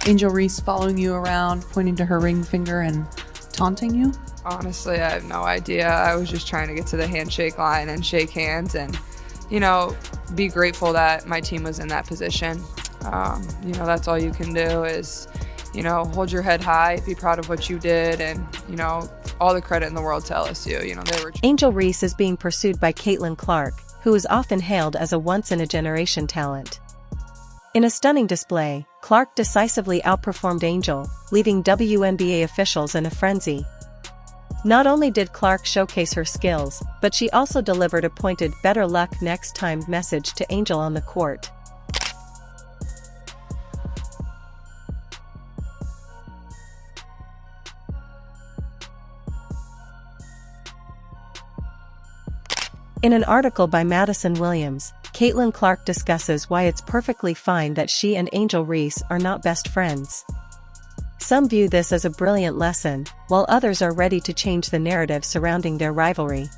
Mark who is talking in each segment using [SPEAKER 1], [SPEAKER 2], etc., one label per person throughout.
[SPEAKER 1] Angel Reese following you around, pointing to her ring finger and taunting you?
[SPEAKER 2] Honestly, I have no idea. I was just trying to get to the handshake line and shake hands and, be grateful that my team was in that position. That's all you can do is, hold your head high, be proud of what you did, and, all the credit in the world to LSU. They were.
[SPEAKER 3] Angel Reese is being pursued by Caitlin Clark, who is often hailed as a once-in-a-generation talent. In a stunning display, Clark decisively outperformed Angel, leaving WNBA officials in a frenzy. Not only did Clark showcase her skills, but she also delivered a pointed "better luck next time" message to Angel on the court. In an article by Madison Williams, Caitlin Clark discusses why it's perfectly fine that she and Angel Reese are not best friends. Some view this as a brilliant lesson, while others are ready to change the narrative surrounding their rivalry.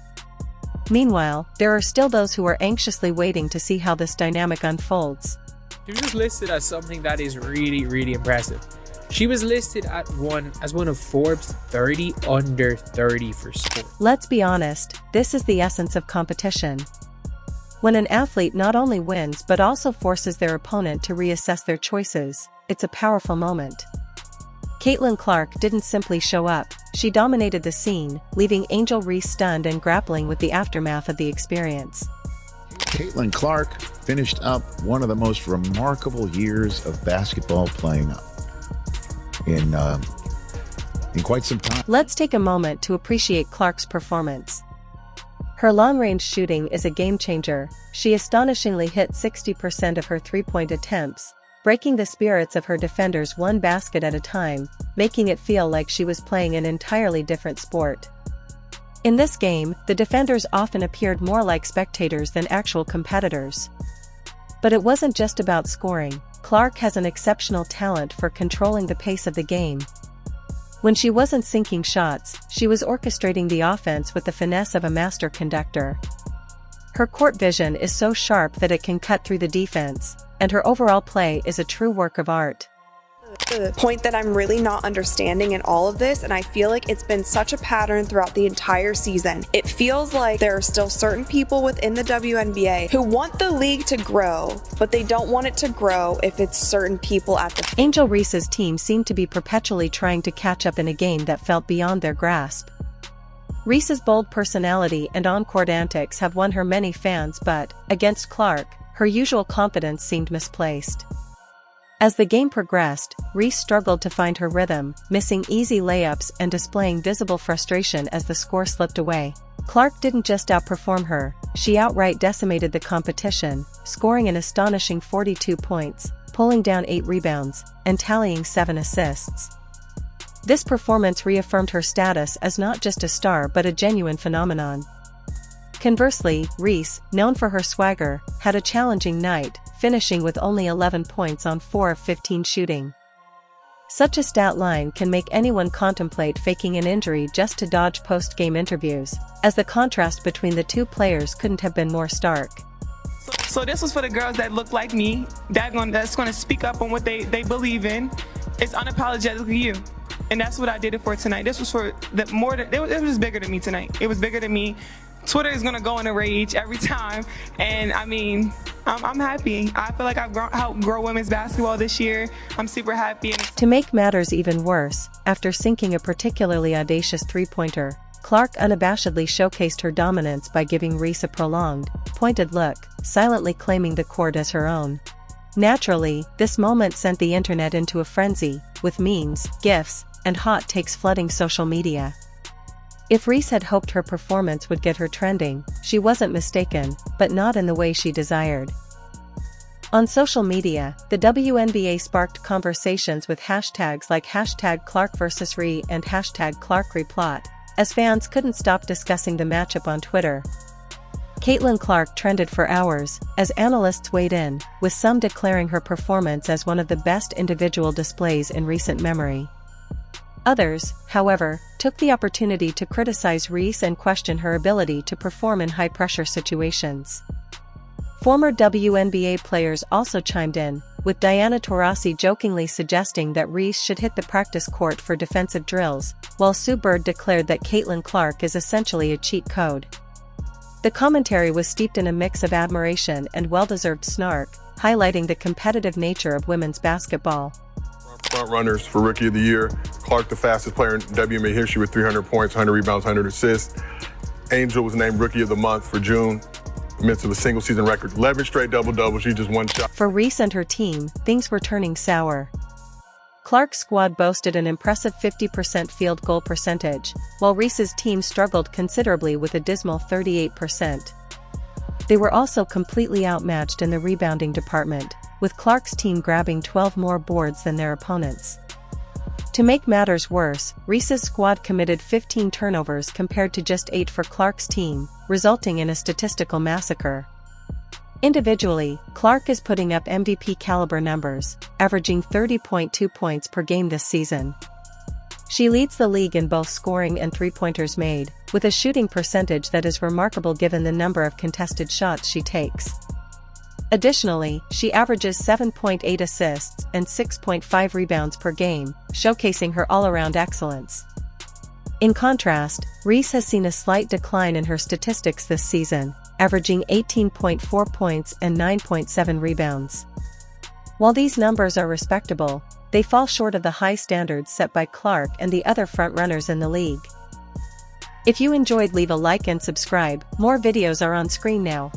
[SPEAKER 3] Meanwhile, there are still those who are anxiously waiting to see how this dynamic unfolds.
[SPEAKER 4] She was listed as something that is really, really impressive. She was listed as one of Forbes 30 under 30 for sport.
[SPEAKER 3] Let's be honest, this is the essence of competition. When an athlete not only wins but also forces their opponent to reassess their choices, it's a powerful moment. Caitlin Clark didn't simply show up, she dominated the scene, leaving Angel Reese stunned and grappling with the aftermath of the experience.
[SPEAKER 5] Caitlin Clark finished up one of the most remarkable years of basketball playing in quite some time.
[SPEAKER 3] Let's take a moment to appreciate Clark's performance. Her long-range shooting is a game-changer. She astonishingly hit 60% of her three-point attempts, breaking the spirits of her defenders one basket at a time, making it feel like she was playing an entirely different sport. In this game, the defenders often appeared more like spectators than actual competitors. But it wasn't just about scoring. Clark has an exceptional talent for controlling the pace of the game. When she wasn't sinking shots, she was orchestrating the offense with the finesse of a master conductor. Her court vision is so sharp that it can cut through the defense, and her overall play is a true work of art.
[SPEAKER 6] The point that I'm really not understanding in all of this, and I feel like it's been such a pattern throughout the entire season. It feels like there are still certain people within the WNBA who want the league to grow, but they don't want it to grow if it's certain people at the...
[SPEAKER 3] Angel Reese's team seemed to be perpetually trying to catch up in a game that felt beyond their grasp. Reese's bold personality and on-court antics have won her many fans, but, against Clark, her usual confidence seemed misplaced. As the game progressed, Reese struggled to find her rhythm, missing easy layups and displaying visible frustration as the score slipped away. Clark didn't just outperform her, she outright decimated the competition, scoring an astonishing 42 points, pulling down 8 rebounds, and tallying 7 assists. This performance reaffirmed her status as not just a star but a genuine phenomenon. Conversely, Reese, known for her swagger, had a challenging night, finishing with only 11 points on 4 of 15 shooting. Such a stat line can make anyone contemplate faking an injury just to dodge post-game interviews, as the contrast between the two players couldn't have been more stark.
[SPEAKER 7] So this was for the girls that look like me, that's going to speak up on what they believe in. It's unapologetically you. And that's what I did it for tonight. This was for it was bigger than me tonight. It was bigger than me. Twitter is gonna go in a rage every time, and I mean, I'm happy. I feel like I've helped grow women's basketball this year. I'm super happy.
[SPEAKER 3] To make matters even worse, after sinking a particularly audacious three-pointer, Clark unabashedly showcased her dominance by giving Reese a prolonged, pointed look, silently claiming the court as her own. Naturally, this moment sent the internet into a frenzy, with memes, GIFs, and hot takes flooding social media. If Reese had hoped her performance would get her trending, she wasn't mistaken, but not in the way she desired. On social media, the WNBA sparked conversations with hashtags like #ClarkVsRe and #ClarkReplot, as fans couldn't stop discussing the matchup on Twitter. Caitlin Clark trended for hours, as analysts weighed in, with some declaring her performance as one of the best individual displays in recent memory. Others, however, took the opportunity to criticize Reese and question her ability to perform in high-pressure situations. Former WNBA players also chimed in, with Diana Taurasi jokingly suggesting that Reese should hit the practice court for defensive drills, while Sue Bird declared that Caitlin Clark is essentially a cheat code. The commentary was steeped in a mix of admiration and well-deserved snark, highlighting the competitive nature of women's basketball.
[SPEAKER 8] Front runners for Rookie of the Year. Clark, the fastest player in WNBA history with 300 points, 100 rebounds, 100 assists. Angel was named Rookie of the Month for June, amidst of a single season record. 11 straight double-doubles, she just one shot.
[SPEAKER 3] For Reese and her team, things were turning sour. Clark's squad boasted an impressive 50% field goal percentage, while Reese's team struggled considerably with a dismal 38%. They were also completely outmatched in the rebounding department, with Clark's team grabbing 12 more boards than their opponents. To make matters worse, Reese's squad committed 15 turnovers compared to just 8 for Clark's team, resulting in a statistical massacre. Individually, Clark is putting up MVP-caliber numbers, averaging 30.2 points per game this season. She leads the league in both scoring and three-pointers made, with a shooting percentage that is remarkable given the number of contested shots she takes. Additionally, she averages 7.8 assists and 6.5 rebounds per game, showcasing her all-around excellence. In contrast, Reese has seen a slight decline in her statistics this season, averaging 18.4 points and 9.7 rebounds. While these numbers are respectable, they fall short of the high standards set by Clark and the other frontrunners in the league. If you enjoyed, leave a like and subscribe. More videos are on screen now.